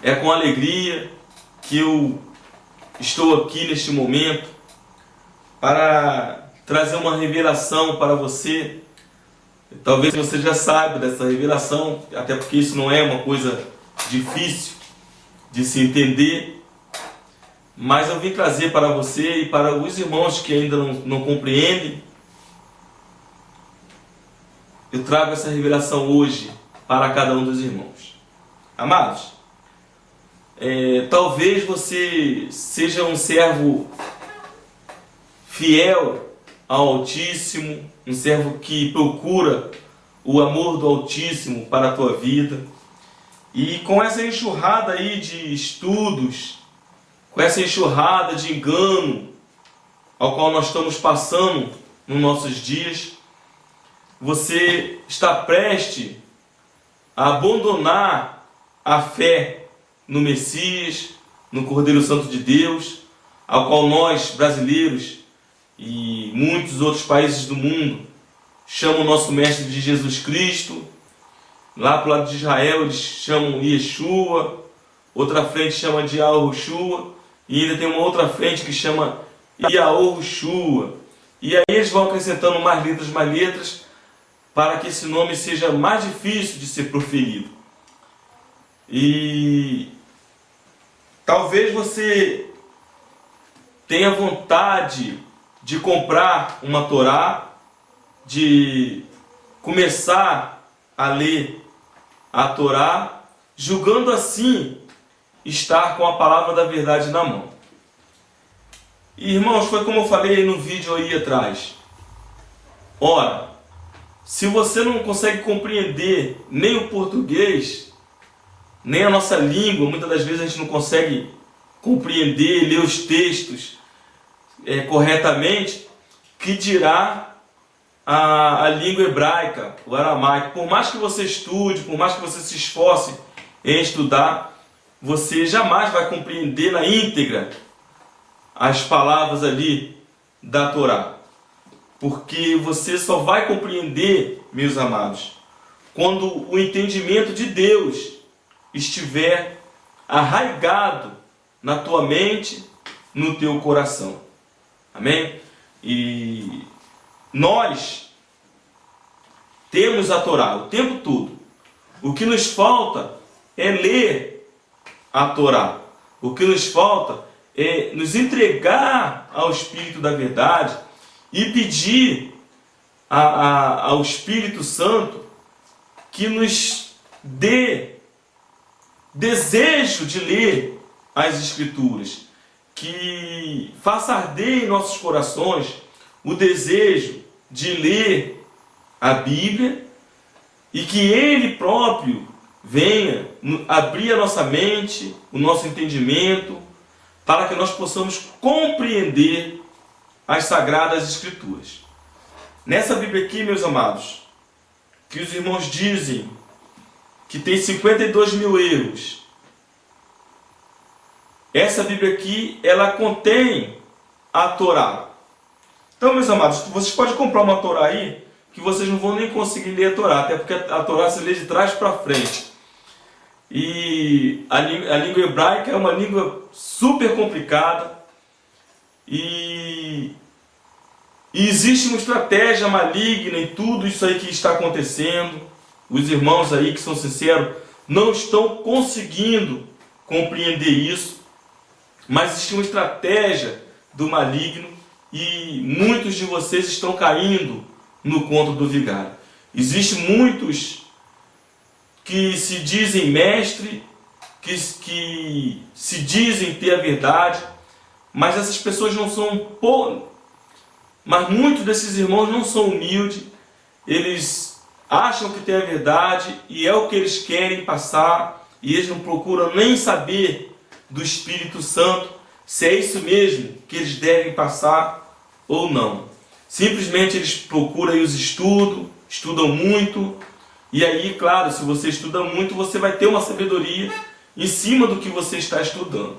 É com alegria que eu estou aqui neste momento para trazer uma revelação para você. Talvez você já saiba dessa revelação, até porque isso não é uma coisa difícil de se entender, mas eu vim trazer para você e para os irmãos que ainda não compreendem. Eu trago essa revelação hoje para cada um dos irmãos. Amados, talvez você seja um servo fiel ao Altíssimo, um servo que procura o amor do Altíssimo para a tua vida. E com essa enxurrada aí de estudos, com essa enxurrada de engano ao qual nós estamos passando nos nossos dias, você está prestes a abandonar a fé no Messias, no Cordeiro Santo de Deus, ao qual nós, brasileiros e muitos outros países do mundo, chamam o nosso Mestre de Jesus Cristo. Lá para o lado de Israel eles chamam Yeshua, outra frente chama de Yahushua, e ainda tem uma outra frente que chama Yahushua. E aí eles vão acrescentando mais letras, para que esse nome seja mais difícil de ser proferido. E talvez você tenha vontade de comprar uma Torá, de começar a ler a Torá, julgando assim estar com a palavra da verdade na mão. E, irmãos, foi como eu falei no vídeo aí atrás. Ora, se você não consegue compreender nem o português, nem a nossa língua, muitas das vezes a gente não consegue compreender, ler os textos corretamente, que dirá a língua hebraica, o aramaico. Por mais que você estude, por mais que você se esforce em estudar, você jamais vai compreender na íntegra as palavras ali da Torá. Porque você só vai compreender, meus amados, quando o entendimento de Deus estiver arraigado na tua mente, no teu coração. Amém? E nós temos a Torá o tempo todo. O que nos falta é ler a Torá. O que nos falta é nos entregar ao Espírito da verdade e pedir ao Espírito Santo que nos dê desejo de ler as Escrituras, que faça arder em nossos corações o desejo de ler a Bíblia e que Ele próprio venha abrir a nossa mente, o nosso entendimento, para que nós possamos compreender as Sagradas Escrituras. Nessa Bíblia aqui, meus amados, que os irmãos dizem que tem 52 mil erros, essa Bíblia aqui, ela contém a Torá. Então, meus amados, vocês podem comprar uma Torá aí, que vocês não vão nem conseguir ler a Torá, até porque a Torá se lê de trás para frente. E a língua hebraica é uma língua super complicada, e existe uma estratégia maligna em tudo isso aí que está acontecendo. Os irmãos aí que são sinceros não estão conseguindo compreender isso, mas existe uma estratégia do maligno e muitos de vocês estão caindo no conto do vigário. Existem muitos que se dizem mestre, que se dizem ter a verdade, mas essas pessoas não são... Mas muitos desses irmãos não são humildes, eles acham que têm a verdade e é o que eles querem passar, e eles não procuram nem saber do Espírito Santo se é isso mesmo que eles devem passar ou não. Simplesmente eles procuram aí os estudos, estudam muito, e aí, claro, se você estuda muito, você vai ter uma sabedoria em cima do que você está estudando.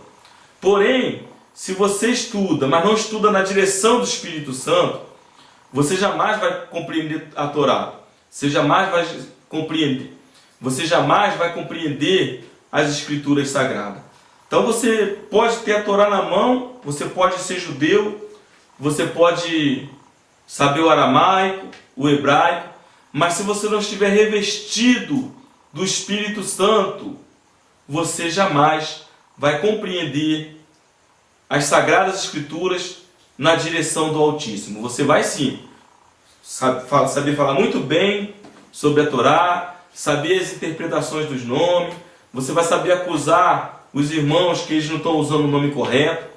Porém, se você estuda, mas não estuda na direção do Espírito Santo, você jamais vai compreender a Torá. Você jamais vai compreender as escrituras sagradas. Então você pode ter a Torá na mão, você pode ser judeu, você pode saber o aramaico, o hebraico, mas se você não estiver revestido do Espírito Santo, você jamais vai compreender as Sagradas Escrituras na direção do Altíssimo. Você vai sim saber falar muito bem sobre a Torá, saber as interpretações dos nomes, você vai saber acusar os irmãos que eles não estão usando o nome correto,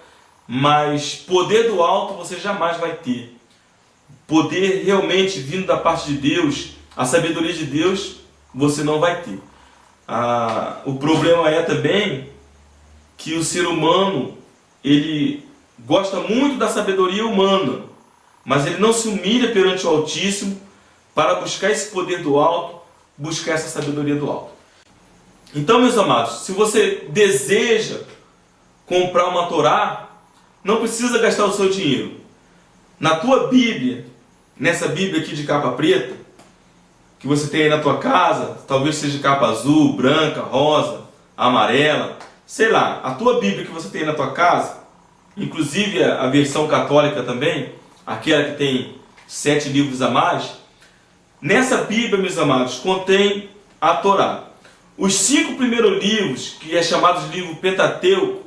mas poder do alto você jamais vai ter. Poder realmente vindo da parte de Deus, a sabedoria de Deus, você não vai ter. O problema é também que o ser humano, ele gosta muito da sabedoria humana, mas ele não se humilha perante o Altíssimo para buscar esse poder do alto, buscar essa sabedoria do alto. Então, meus amados, se você deseja comprar uma Torá, não precisa gastar o seu dinheiro. Na tua Bíblia, nessa Bíblia aqui de capa preta, que você tem aí na tua casa, talvez seja de capa azul, branca, rosa, amarela, sei lá, a tua Bíblia que você tem na tua casa, inclusive a versão católica também, aquela que tem 7 livros a mais, nessa Bíblia, meus amados, contém a Torá. Os 5 primeiros livros, que é chamado de livro Pentateuco,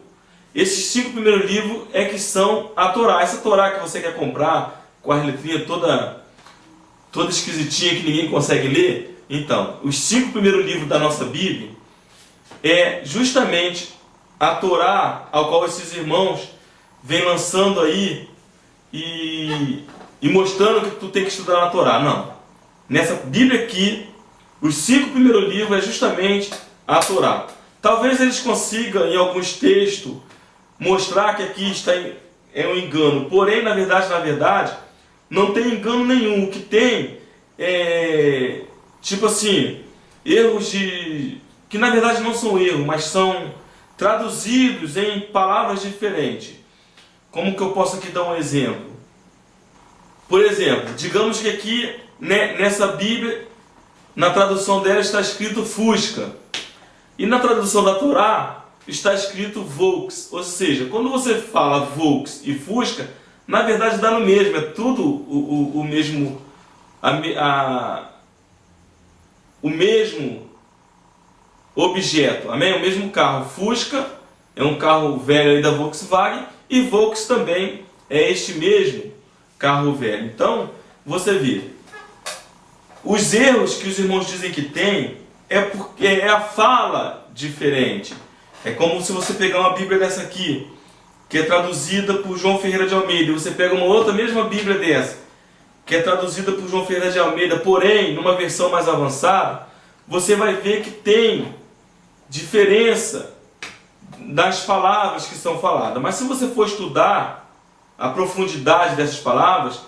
esses 5 primeiros livros é que são a Torá. Essa Torá que você quer comprar, com as letrinhas toda esquisitinha que ninguém consegue ler, então, os 5 primeiros livros da nossa Bíblia é justamente a Torá ao qual esses irmãos vêm lançando aí e mostrando que tu tem que estudar na Torá. Não. Nessa Bíblia aqui, os 5 primeiros livros é justamente a Torá. Talvez eles consigam, em alguns textos, mostrar que aqui está é um engano. Porém, na verdade, não tem engano nenhum. O que tem é, tipo assim, erros que na verdade não são erros, mas são traduzidos em palavras diferentes. Como que eu posso aqui dar um exemplo? Por exemplo, digamos que aqui, nessa Bíblia, na tradução dela está escrito Fusca. E na tradução da Torá está escrito Volks. Ou seja, quando você fala Volks e Fusca, na verdade dá no mesmo. É tudo o mesmo... o mesmo objeto. Amém? O mesmo carro. Fusca é um carro velho aí da Volkswagen. E Volks também é este mesmo carro velho. Então, você vê, os erros que os irmãos dizem que tem é porque é a fala diferente. É como se você pegar uma Bíblia dessa aqui, que é traduzida por João Ferreira de Almeida, e você pega uma outra mesma Bíblia dessa, que é traduzida por João Ferreira de Almeida, porém, numa versão mais avançada, você vai ver que tem diferença das palavras que são faladas. Mas se você for estudar a profundidade dessas palavras,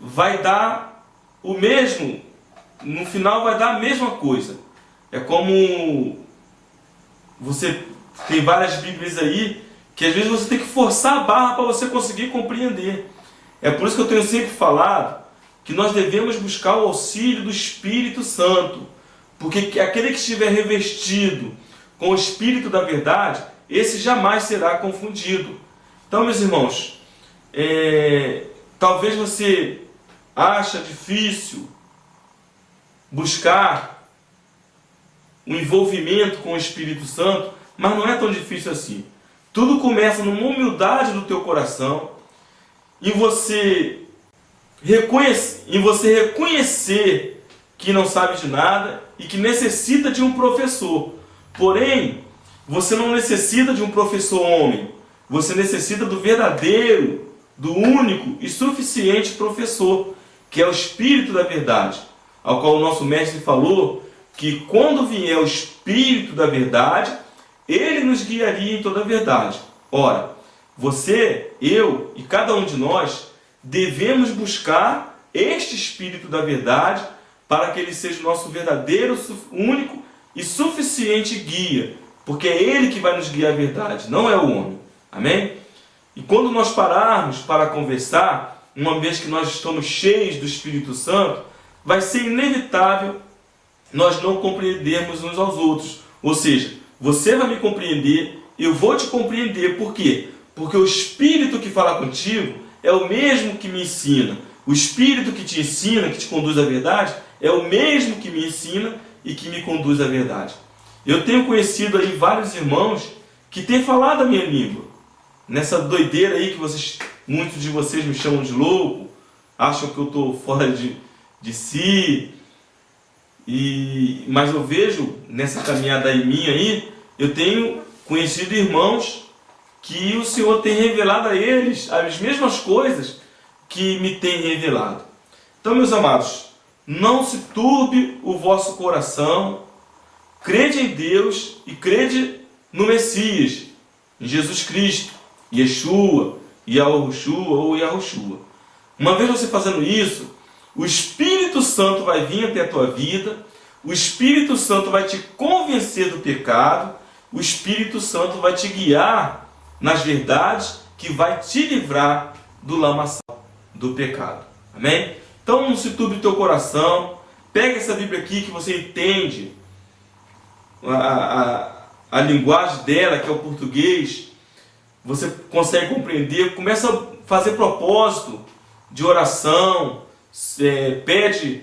vai dar o mesmo, no final vai dar a mesma coisa. É como você tem várias Bíblias aí, que às vezes você tem que forçar a barra para você conseguir compreender. É por isso que eu tenho sempre falado que nós devemos buscar o auxílio do Espírito Santo, porque aquele que estiver revestido com o Espírito da verdade, esse jamais será confundido. Então, meus irmãos, talvez você acha difícil buscar um envolvimento com o Espírito Santo, mas não é tão difícil assim. Tudo começa numa humildade do teu coração, em você reconhecer que não sabe de nada e que necessita de um professor. Porém, você não necessita de um professor homem, você necessita do verdadeiro, do único e suficiente professor, que é o Espírito da verdade, ao qual o nosso mestre falou que quando vier o Espírito da verdade, ele nos guiaria em toda a verdade. Ora, você, eu e cada um de nós devemos buscar este Espírito da verdade para que ele seja o nosso verdadeiro, único e suficiente guia, porque é ele que vai nos guiar à verdade, não é o homem. Amém? E quando nós pararmos para conversar, uma vez que nós estamos cheios do Espírito Santo, vai ser inevitável nós não compreendermos uns aos outros. Ou seja, você vai me compreender, eu vou te compreender. Por quê? Porque o Espírito que fala contigo é o mesmo que me ensina. O Espírito que te ensina, que te conduz à verdade, é o mesmo que me ensina e que me conduz à verdade. Eu tenho conhecido aí vários irmãos que têm falado a minha língua. Nessa doideira aí que muitos de vocês me chamam de louco, acham que eu estou fora de si. Mas eu vejo nessa caminhada aí minha aí, eu tenho conhecido irmãos que o Senhor tem revelado a eles as mesmas coisas que me tem revelado. Então, meus amados, não se turbe o vosso coração, crede em Deus e crede no Messias, em Jesus Cristo, Yeshua, Yahushua ou Yahushua. Uma vez você fazendo isso, o Espírito Santo vai vir até a tua vida, o Espírito Santo vai te convencer do pecado, o Espírito Santo vai te guiar nas verdades que vai te livrar do lamaçal, do pecado. Amém? Então não se turbe o teu coração, pega essa Bíblia aqui que você entende a linguagem dela, que é o português, você consegue compreender, começa a fazer propósito de oração, pede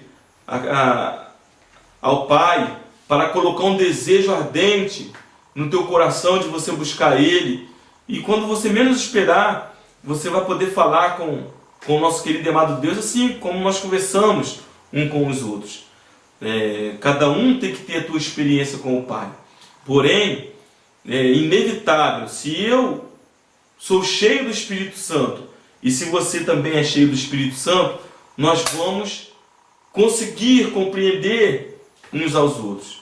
ao Pai para colocar um desejo ardente no teu coração de você buscar Ele, e quando você menos esperar, você vai poder falar com o nosso querido e amado Deus, assim como nós conversamos um com os outros. Cada um tem que ter a tua experiência com o Pai. Porém, é inevitável, se eu sou cheio do Espírito Santo e se você também é cheio do Espírito Santo, nós vamos conseguir compreender uns aos outros.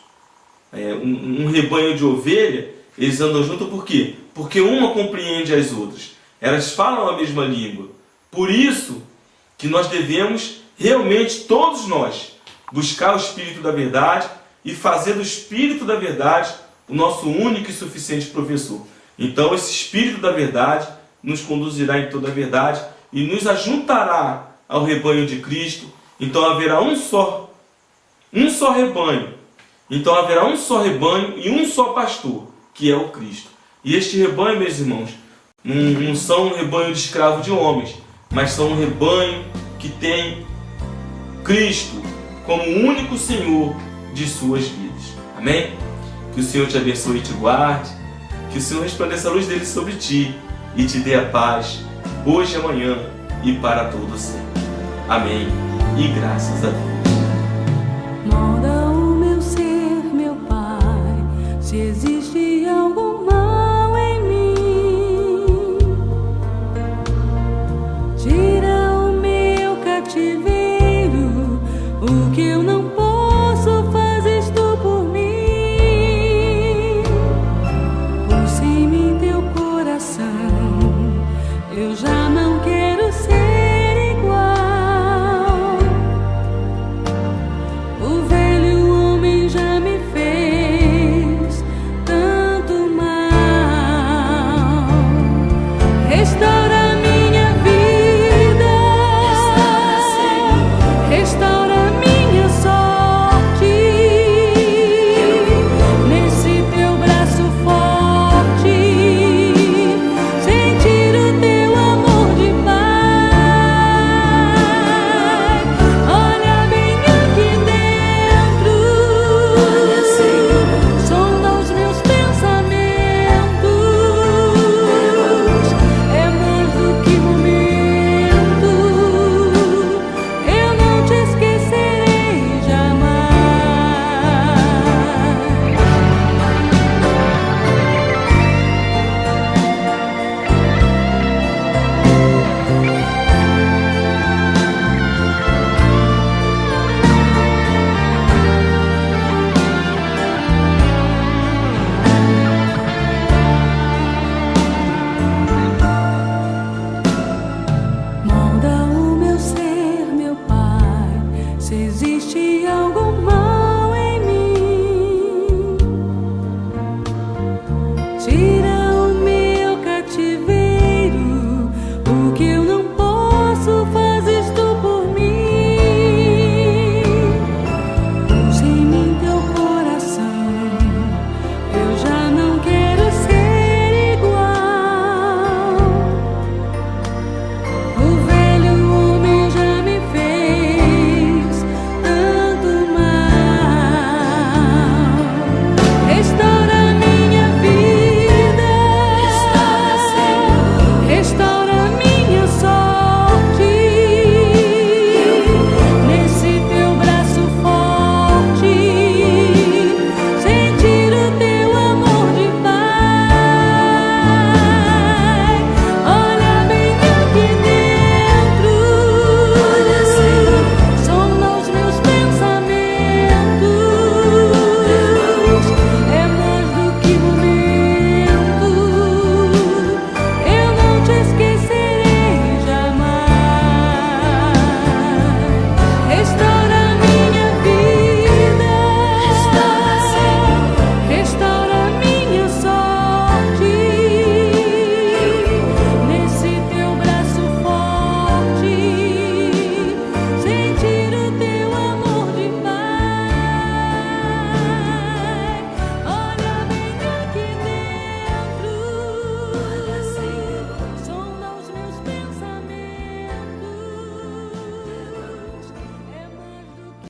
Um rebanho de ovelha, eles andam juntos por quê? Porque uma compreende as outras. Elas falam a mesma língua. Por isso que nós devemos realmente, todos nós, buscar o Espírito da verdade e fazer do Espírito da verdade o nosso único e suficiente professor. Então esse Espírito da verdade nos conduzirá em toda a verdade e nos ajuntará ao rebanho de Cristo. Então haverá um só rebanho. Então haverá um só rebanho e um só pastor, que é o Cristo. E este rebanho, meus irmãos, não são um rebanho de escravos de homens, mas são um rebanho que tem Cristo como o único Senhor de suas vidas. Amém? Que o Senhor te abençoe e te guarde, que o Senhor resplandeça a luz dele sobre ti e te dê a paz, hoje, amanhã e para todo sempre. Amém. E graças a Deus.